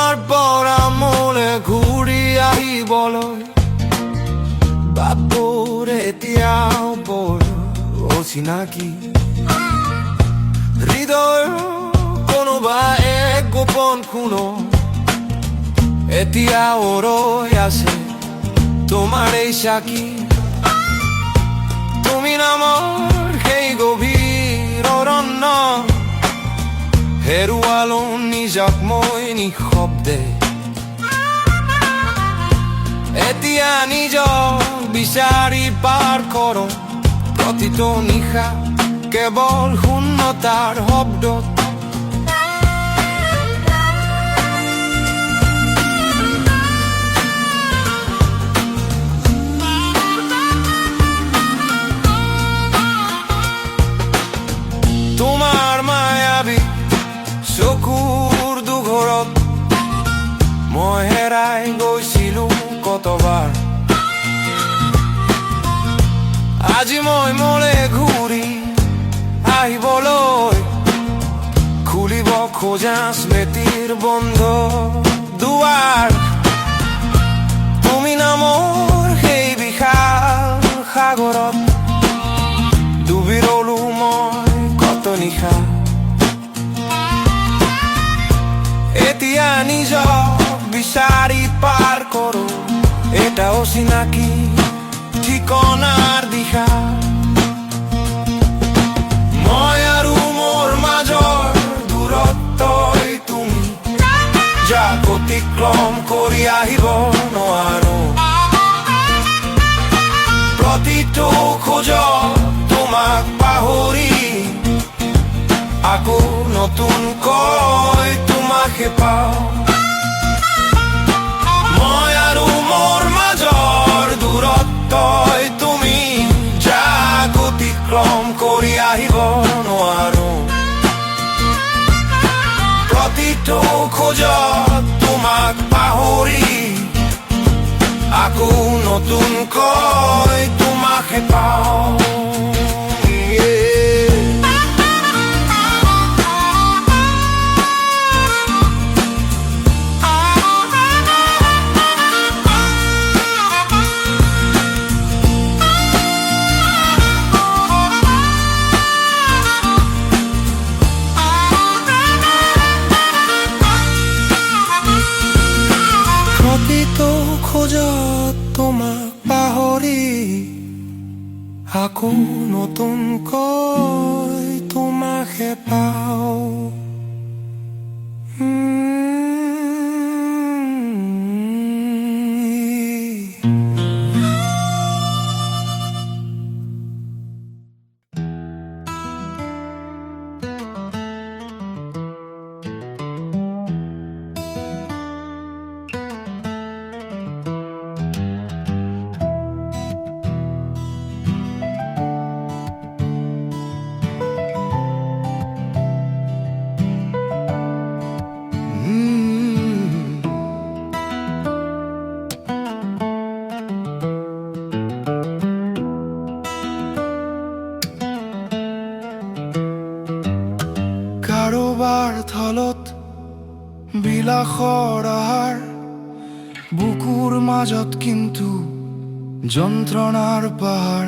তোমাৰ পৰা মোলে ঘূৰি আহিবলৈ বাটবোৰ এতিয়াও বৰ অচিনাকি হৃদয় কোনোবা এক গোপন খুনো এতিয়াও ৰৈ আছে তোমাৰ এই সাক্ষী তুমি নামৰ সেই গভীৰ অৰণ্য হেৰুৱালো নিজক মই নিঃশব্দে এতিয়া নিজক বিচাৰি পাৰ কৰো প্ৰতিটো নিশা কেৱল শূন্যতাৰ শব্দত তোমাৰ মায়াবী চকুৰ দুঘৰত মই হেৰাই গৈছিলো কতবাৰ আজি মই মোলে ঘূৰি আহিবলৈ খুলিব খোজা স্মৃতিৰ বন্ধ দুৱাৰ তুমি নামৰ সেই বিশাল সাগৰত ডুবি ৰলো মই কত নিশা এতিয়া নিজক বিচাৰি পাৰ কৰো এটা অচিনাকি ঠিকনাৰ দিশা মই আৰু মোৰ মাজৰ দূৰত্বই তুমি যাক অতিক্ৰম কৰি আহিব নোৱাৰো প্ৰতিটো খোজত তোমাক পাহৰি আকৌ নতুনকৈ তোমাকে পাওঁ মই আৰু মোৰ মাজৰ দূৰত্বই তুমি যাক অতিক্ৰম কৰি আহিব নোৱাৰো প্ৰতিটো খোজত তোমাক পাহৰি আকৌ নতুনকৈ তোমাকে পাওঁ খোজত তোমাক পাহৰি আকৌ নতুনকৈ তোমাকে পাওঁ কাৰোবাৰ থলত বিলাসৰ আহাৰ বুকুৰ মাজত কিন্তু যন্ত্ৰণাৰ পাহাৰ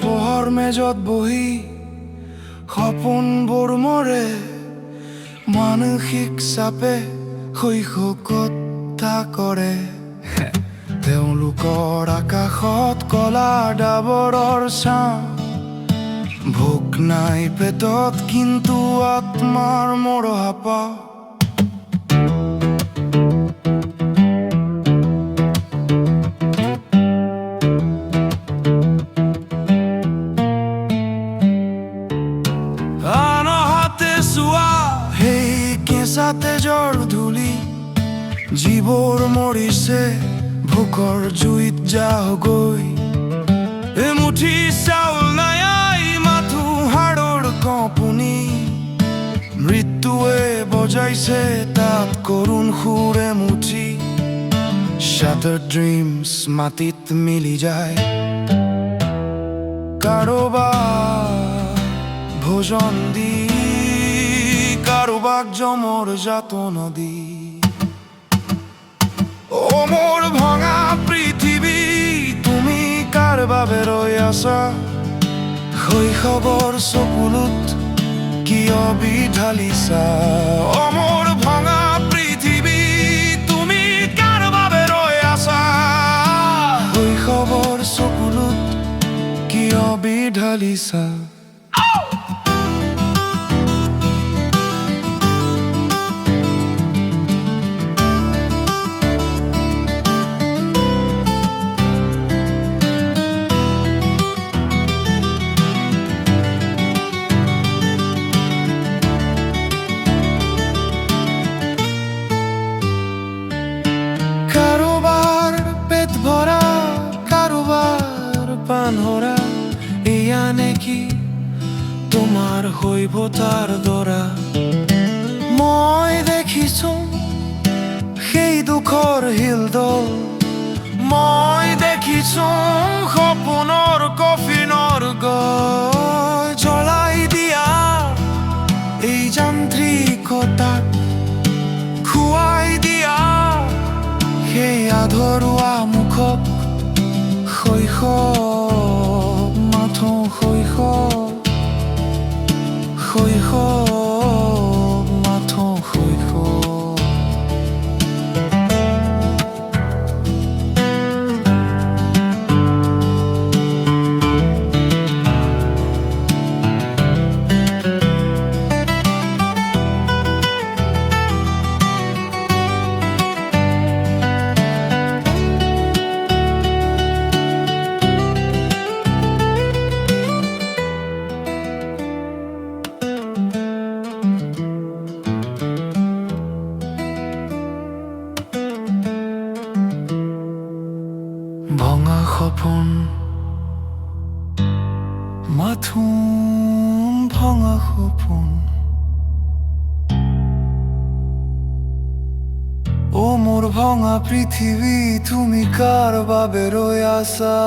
পোহৰ মেজত বহি সপোনবোৰ মৰে মানসিক চাপে শৈশৱতা কৰে তেওঁলোকৰ আকাশত কলা ডাবৰৰ ছাঁ ভোক নাই পেটত কিন্তু আত্মাৰ মৰহাপা আনহাতে চোৱা সেই কেঁচা তেজৰ ধূলি যিবোৰ মৰিছে ভোকৰ জুইত যাও গৈ এমুঠি চাউল নাই হাড়ৰ কঁপনি মৃত্যুৱে বজাইছে তাত কৰুণ সুৰে মুঠি Shattered dreams মাটিত মিলি যায় কাৰোবাক ভোজন দি কাৰোবাক জমৰ যাতনা দি ও মোৰ ভঙা পৃথিৱী তুমি কাৰ বাবে ৰৈ আছা শৈশৱৰ চকুলোত কিয় বিঢালিছা ও মোৰ ভঙা পৃথিৱী তুমি কাৰ বাবে ৰৈ আছা শৈশৱৰ চকুলোত কিয় বিঢালিছা পানহৰা এয়া নেকি তোমাৰ শৈশৱৰ দৰা মই দেখিছো সেই দুখৰ হিলদল মই দেখিছো সপোনৰ কফিনৰ গৈ জ্বলাই দিয়া এই যান্ত্ৰিকতাক খুৱাই দিয়া সেই আধৰুৱা মুখক শৈশৱ মাথো শৈশৱ মাথো শৈশৱ ভঙা সপোন মাথো ভঙা সপোন ও মোৰ ভঙা পৃথিৱী তুমি কাৰ বাবে ৰৈ আছা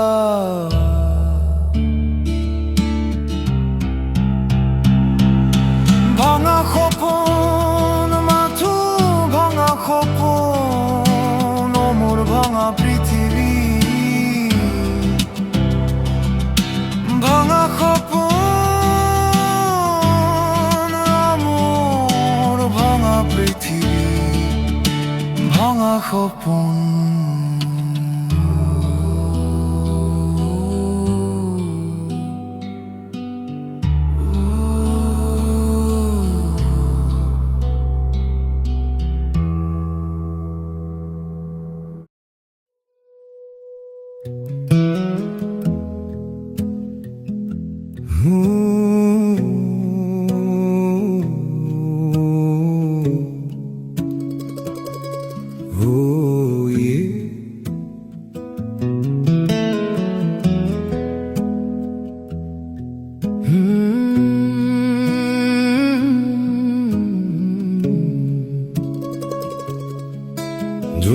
ভঙা সপোন মাথো ভঙা সপোন ও মোৰ ভঙা পৃথিৱী ভঙা সপোন মোৰ ভঙা পৃথিৱী ভঙা সপোন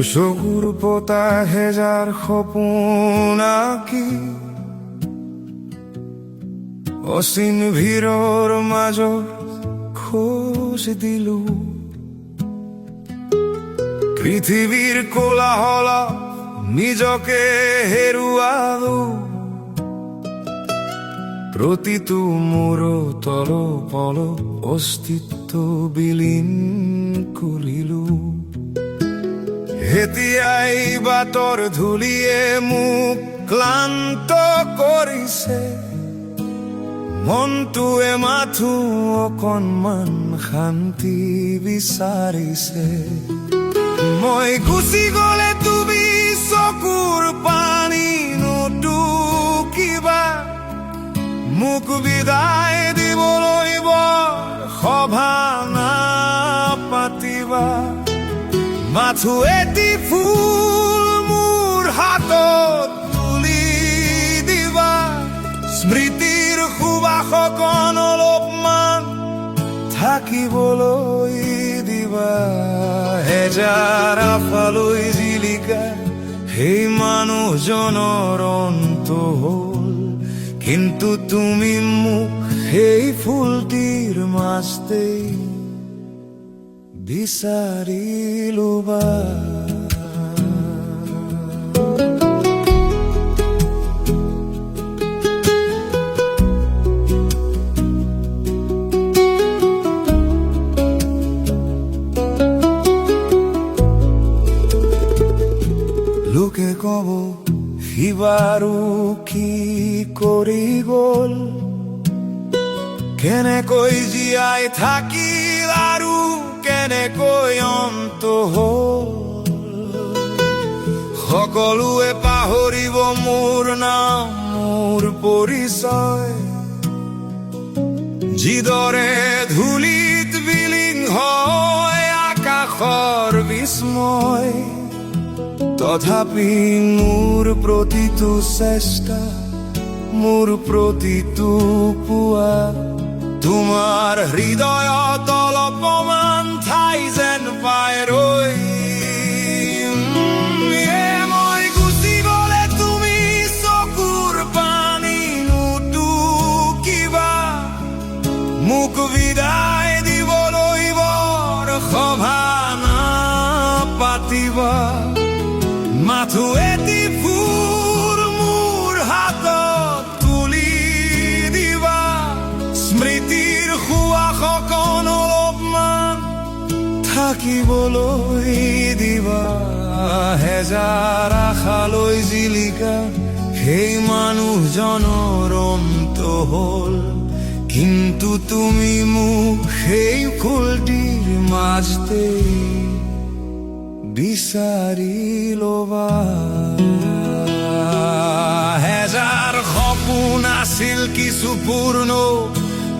চকুৰ পতা হেজাৰ সপোন আঁকি অচিন ভিৰৰ মাজত খোজ দিলো পৃথিৱীৰ কোলাহল নিজকে হেৰুৱালো প্ৰতিটো মোৰ তল পল অস্তিত্ব বিলীন কৰিলো এতিয়াই বাটৰ ধূলিয়ে মোক ক্লান্ত কৰিছে মনটোৱে মাথো অকণমান শান্তি বিচাৰিছে মই গুচি গলে তুমি চকুৰ পানী নুটুকিবা মোক বিদায় দিবলৈ সভা নাপাতিবা মাথো এটি ফুল মোৰ হাতত তুলি দিবা স্মৃতিৰ সুবাসকণ অলপমান থাকিবলৈ দিবা হেজাৰ আফালৈ জিলিকা সেই মানুহজনৰ অন্ত হ'ল কিন্তু তুমি মোক সেই ফুলটিৰ মাজতেই বিচাৰি লবা তোকে কব সিবাৰু কি কৰি গ'ল কেনেকৈ জীয়াই থাকিল আৰু কেনেকৈ অন্ত হ'ল সকলোৱে পাহৰিব মোৰ নাম মোৰ পৰিচয় যিদৰে ধূলিত বিলীন হয় আকাশৰ বিস্ময় তথাপি মোৰ প্ৰতিটো চেষ্টা মোৰ প্ৰতিটো পুৱা তোমাৰ হৃদয়ত অলপমান ঠাই যেন পাই ৰৈ মই গুচি গ'লে তুমি চকুৰ পানী নুটুকিবা মোক বিদায় দিবলৈ বৰ সভা নাপাতিবা মাথো এটি ফুল মোৰ হাতত তুলি দিবা স্মৃতিৰ সুৱাসকণ অলপমান থাকিবলৈ দিবা হেজাৰ আশালৈ জিলিকা সেই মানুহজনৰ অন্ত হ'ল কিন্তু তুমি মোক সেই ফুলটিৰ মাজতে বিচাৰি ল'বা হেজাৰ সপোন আছিল কিছু পূৰ্ণ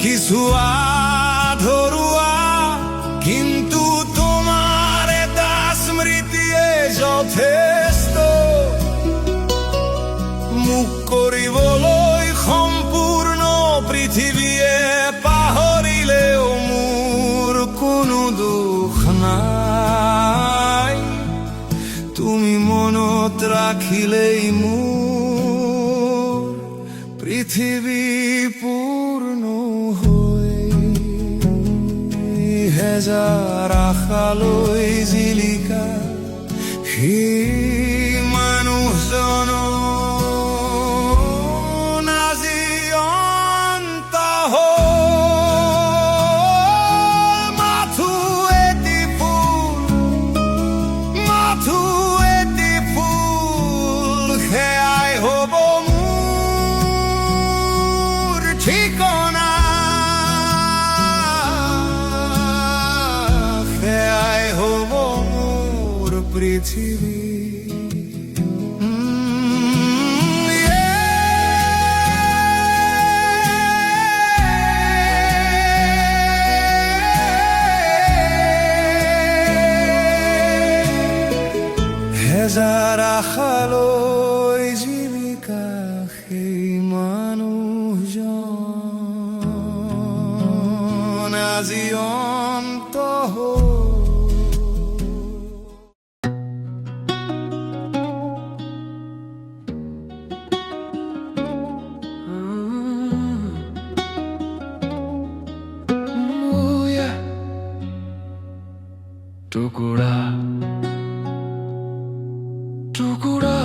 কিছু আধৰুৱা কিন্তু তোমাৰ এটা স্মৃতিয়ে যথেষ্ট মোক কৰিবলৈ সম্পূৰ্ণ পৃথিৱীয়ে পাহৰিলেও মোৰ কোনো দুখ নাই তুমি মনত ৰাখিলেই মোৰ পৃথিৱী পূৰ্ণ হৈ হেজাৰ আশালৈ জিলিকা সেই মানুহজনৰ আজি অন্ত হ'ল মাথো এটি ফুল সেয়াই হ'ব মোৰ ঠিকনা সেয়াই হ'ব মোৰ পৃথিৱী হেজাৰ আশালৈ জীৱিকা সেই মানুহজন আজি অন্ত হ'ল টুকুৰা টুকুৰা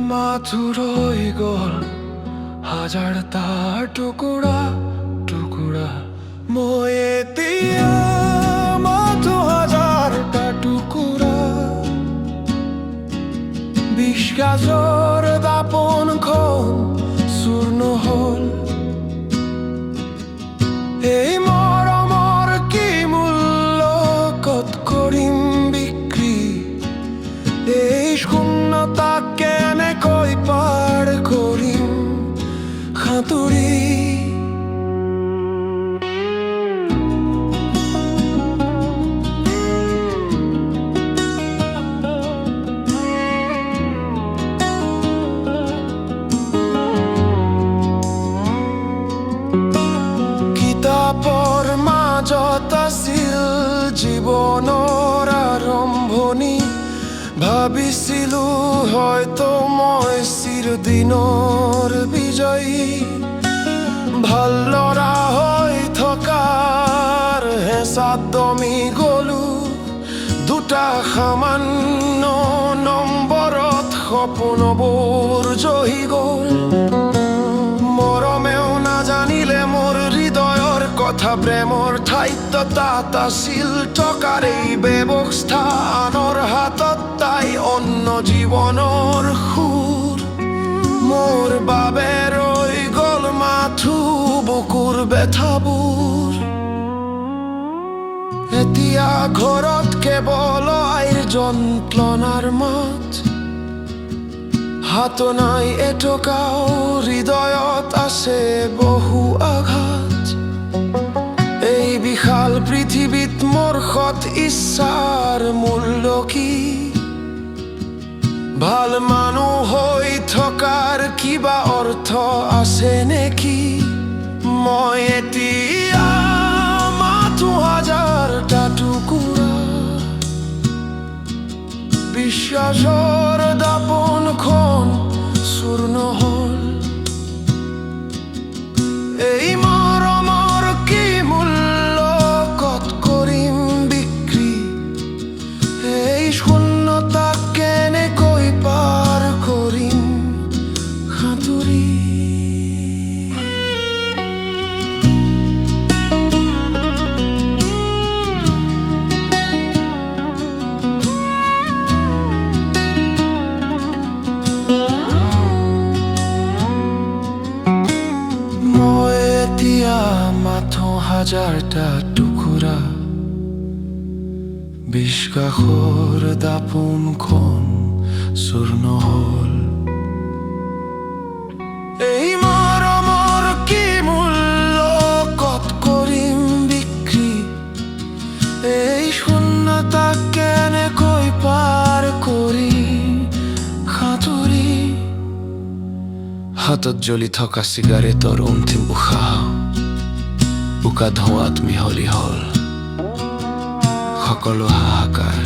মাথো ৰৈ গ'ল হাজাৰটা টুকুৰা টুকুৰা মই এতিয়া মাথো হাজাৰটা টুকুৰা বিশ্বাসৰ দাপোনখন চূৰ্ণ হ'ল এই মৰমৰ কি মূল্য ক'ত কৰিম বিক্ৰী এই শূন্যতা কেনেকৈ পাৰ কৰিম সাঁতুৰি কিতাপৰ মাজত আছিল জীৱনৰ আৰম্ভণি ভাবিছিলো হয়তো মই চিৰদিনৰ বিজয়ী ভাল ল'ৰা হৈ থকাৰ হেঁচাত দমি গ'লো দুটা সামান্য নম্বৰত সপোনবোৰ জহি গ'ল মৰমেও নাজানিলে মোৰ হৃদয়ৰ কথা প্ৰেমৰ ঠাইত তাত আছিল টকাৰ এই ব্যৱস্থা আনৰ হাতত তাই জীৱনৰ সুৰ মোৰ বাবে ৰৈ গ'ল মাথো বুকুৰ বেথাবোৰ এতিয়া ঘৰত কেৱল আইৰ যন্ত্ৰণাৰ মাত হাত নাই এটকাও হৃদয়ত আছে বহু আঘাত এই বিশাল পৃথিৱীত মোৰ সৎ ইচ্ছাৰ মূল্য কি ভাল মানুহ হৈ থকাৰ কিবা অৰ্থ আছে নেকি মই এতিয়া মাথো হাজাৰটা টুকুৰা বিশ্বাসৰ দাপোনখন চূৰ্ণ হ'ল এই মৰমৰ কি মূল্য কত কৰিম বিক্ৰী এই শূন্যতাক কেনেকৈ পাৰ কৰিম সাঁতুৰি মাথো হাজাৰটা টুকুৰা বিশ্বাসৰ দাপোনখন চূৰ্ণ হ'ল এই মৰমৰ কি মূল্য কত কৰিম বিক্ৰী এই শূন্যতাক কেনেকৈ পাৰ কৰি সাঁতুৰি হাতত জ্বলি থকা চিগাৰেটৰ অন্তিম উশাহ উকা ধোঁৱাত মিহলি হ'ল সকলো হাহাকাৰ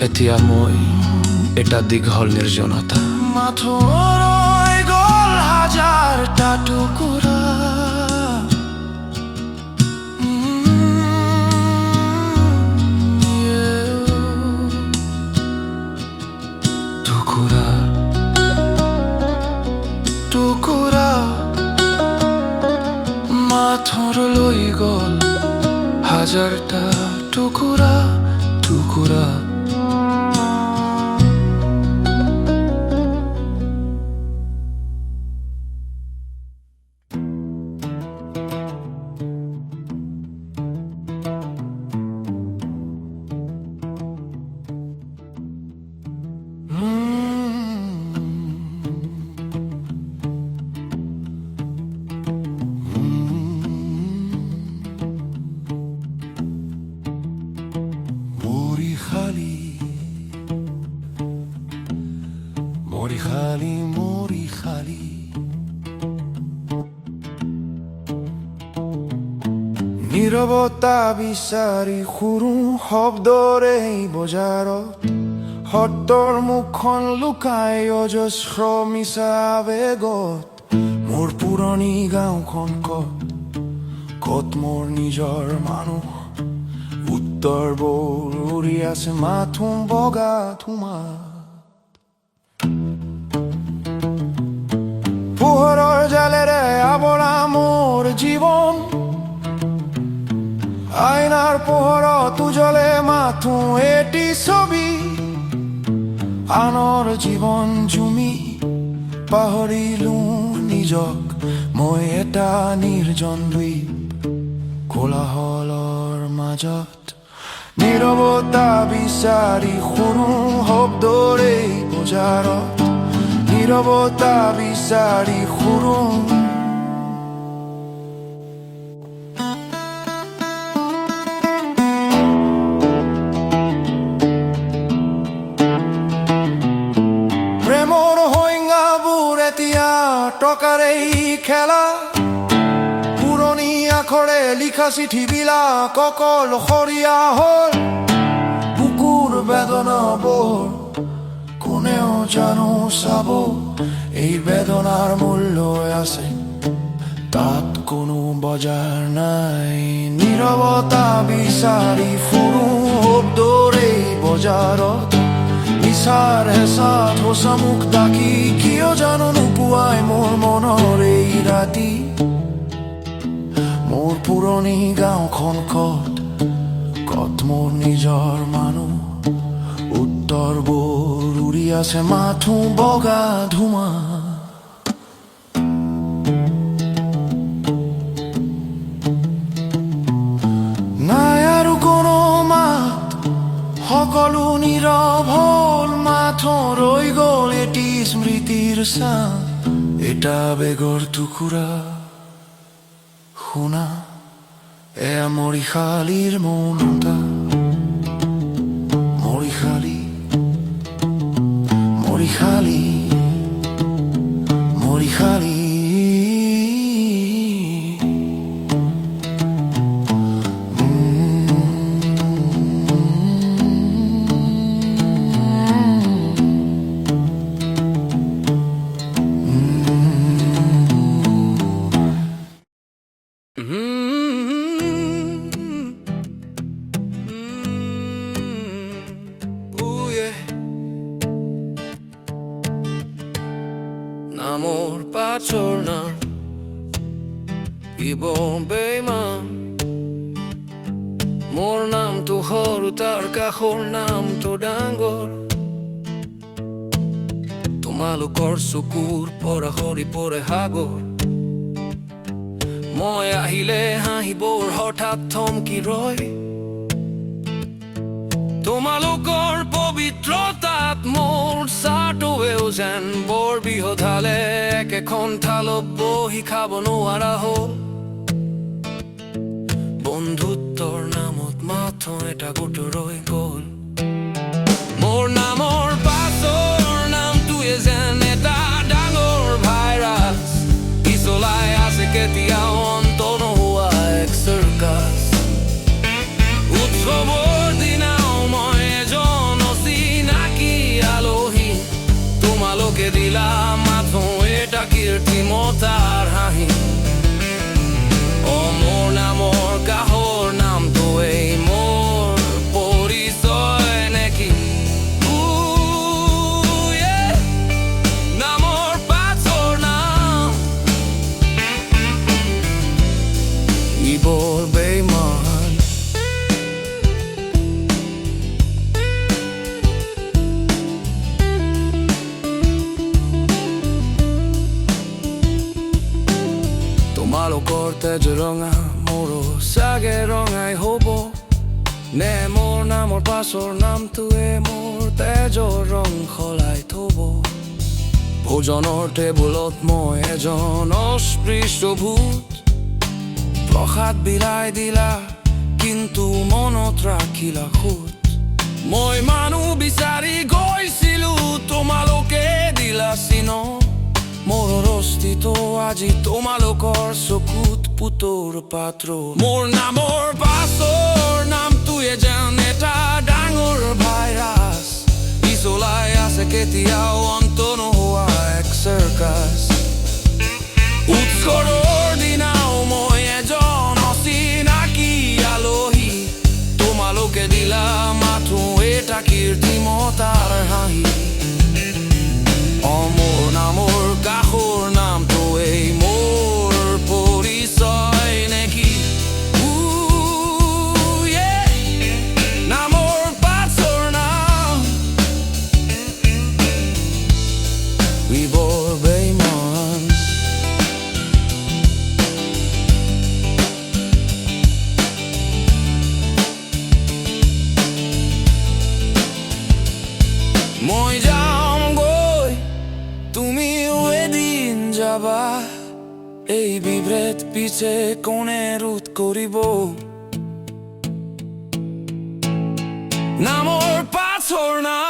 এতিয়া মই এটা দীঘল নিৰ্জনতা মাথো ৰৈ গ'ল হাজাৰটা টুকুৰা টুকুৰা টুকুৰা মাথোৰ লৈ গ'ল হাজাৰটা টুকুৰা টুকুৰা মৰি খালি নীৰৱতা বিচাৰি সুৰো শব্দৰে বজাৰত সত্যৰ মুখখন লুকাই অজস্ৰ মিছা আৱেগত মোৰ পুৰণি গাঁওখন কত মোৰ নিজৰ মানুহ উত্তৰবোৰ উৰি আছে মাথো বগা ধুমা পোহৰৰ জালেৰে আৱৰা মোৰ জীৱন আইনাৰ পোহৰত উজ্বলে মাথো এটি ছবি আনৰ জীৱন জুমি পাহৰিলো নিজক মই এটা নিৰ্জন দ্বীপ কোলাহলৰ মাজত নীৰৱতা বিচাৰি সুৰো শব্দৰে বজাৰত নীৰৱতা বিচাৰি সুৰো প্ৰেমৰ সংজ্ঞাবোৰ এতিয়া টকাৰেই খেলা পুৰণি আখৰে লিখা চিঠিবিলাক অকলশৰীয়া হ'ল বুকুৰ বেদনাবোৰ কোনেও জানো চাব এই বেদনাৰ মূল্য আছে তাত কোনো বজাৰ নাই নীৰৱতা বিচাৰি ফুৰো শব্দৰে বজাৰত নিচাৰ হেঁচাত সঁচা মুখ ডাকি কিয় জানো নোপোৱাই মোৰ মনৰ এই ৰাতি মোৰ পুৰণি গাঁওখন কত মোৰ নিজৰ মানুহ উত্তৰ ঘৰবোৰ উৰি আছে মাথো বগা ধোঁৱা নাই আৰু কোনো মাত সকলো নীৰৱ হ'ল মাথো ৰৈ গ'ল এটি স্মৃতিৰ ছাঁ এটা বেগৰ টুকুৰা শুনা এয়া মৰিশালীৰ মৌনতা মৰিশালী মৰিশালী মৰিশালী Amor paczorna I bombejman Mor nam to horu tarkahor nam to dangor তোমালোকৰ চকুৰ পৰা সৰি পৰে সাগৰ মই আহিলে হাঁহিবৰ হঠাৎ থমকি ৰয় তোমালোকৰ পবিত্ৰতাত মোৰ চাটোৱেও যেন বৰ বিহধালে একেখন থালত বহি খাব নোৱাৰা হ'ল বন্ধুত্বৰ নামত মাথো এটা গোট ৰৈ গ'ল মোৰ নামৰ পাছৰ নামটোৱে যেন এটা ডাঙৰ ভাইৰাছ ই চলাই আছে কেতিয়াও অন্ত নোহোৱা এক চাৰ্কাছ উৎসৱৰ দিনাও মই এজন অচিনাকি আলহী তোমালোকে দিলা মাথো এটা কীৰ্তিমতাৰ হাঁহি মোৰ নামৰ কাহৰ নামটোৱেই মোৰ পৰিচয় নেকি নামৰ পাছৰ নাম ই বৰ বেইমান তোমালোকৰ তেজ ৰঙা মোৰো চাগে ৰঙাই হ'ব নে মোৰ নামৰ পাছৰ নামটোৱে মোৰ তেজৰ ৰং সলাই থব ভোজনৰ টেবুলত মই এজন অস্পৃশ্য ভূত প্ৰসাদ বিলাই দিলা কিন্তু মনত ৰাখিলা খুত মই মানুহ বিচাৰি গৈছিলো তোমালোকে দিলা চিন মোৰ অস্তিত্ব আজি তোমালোকৰ চকুত পুতৰ পাত্ৰ মোৰ নামৰ পাছৰ নামটোৱে যেন এটা ডাঙৰ ভাইৰাছ ই চলাই আছে কেতিয়াও অন্ত নোহোৱা এক চাৰ্কাছ উৎসৱৰ দিনাও মই এজন অচিনাকি আলহী তোমালোকে দিলা মাথো এটা কীৰ্তিমতাৰ হাঁহি মোৰ নামৰ কাষৰ নামটোৱেই মোৰ পৰিচয় নেকি নামৰ পাছৰ নাম ই বৰ বেইমান মই যামগৈ তুমিও এদিন যাবা এই বিভ্ৰেট পিছে কোনে ৰোধ কৰিব নামৰ পাছৰ নাম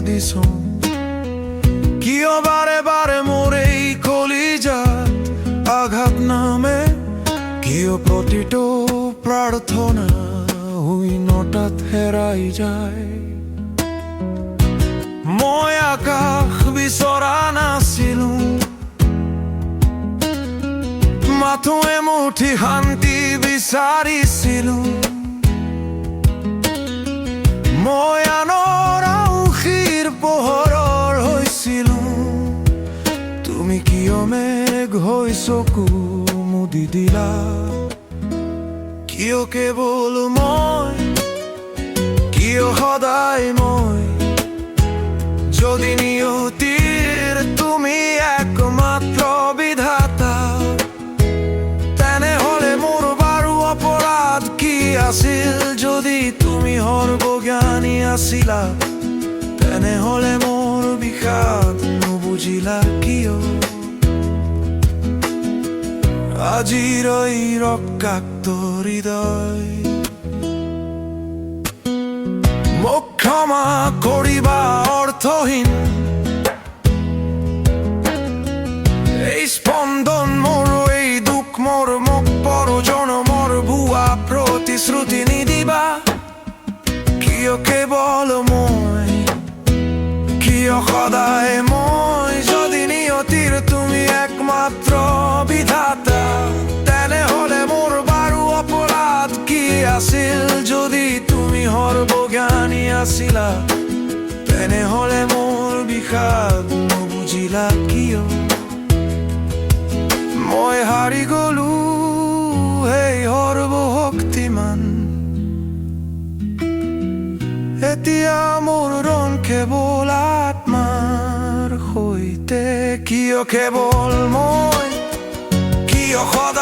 দিছো কিয় বাৰে বাৰে মোৰ এই কলিজাত আঘাত নামে কিয় প্ৰতিটো প্ৰাৰ্থনা নটাত হেৰাই যায় মই আকাশ বিচৰা নাছিলো মাথো এমুঠি শান্তি বিচাৰিছিলো মই আনৰ আউসীৰ পোহৰৰ হৈছিলো তুমি কিয় মেঘ হৈ চকু মুদি দিলা কিয় কেৱল মই কিয় সদায় মই যদি নিয়তিৰ তুমি একমাত্ৰ বিধাতা তেনেহলে মোৰ বাৰু অপৰাধ কি আছিল যদি তুমি সৰ্বজ্ঞানী আছিলা তেনেহলে মোৰ বিষাদ নুবুজিলা কিয় আজিৰ এই ৰক্তাক্ত হৃদয় মোক ক্ষমা কৰিবা অৰ্থহীন এই স্পন্দন মোৰ এই দুখ মোৰ মোক পৰজনমৰ ভুৱা প্ৰতিশ্ৰুতি নিদিবা কিয় কেৱল মই কিয় সদায় মই যদি নিয়তিৰ তুমি একমাত্ৰ বিধাতা তেনেহলে মোৰ বাৰু অপৰাধ কি আছিল যদি তুমি সৰ্বজ্ঞানী আছিলা তেনেহলে মোৰ বিষাদ নুবুজিলা কিয় মই হাৰি গলো সেই সৰ্বশক্তিমান এতিয়া মোৰ ৰং কেৱল আত্মাৰ সৈতে কিয় কেৱল মই কিয় সদায়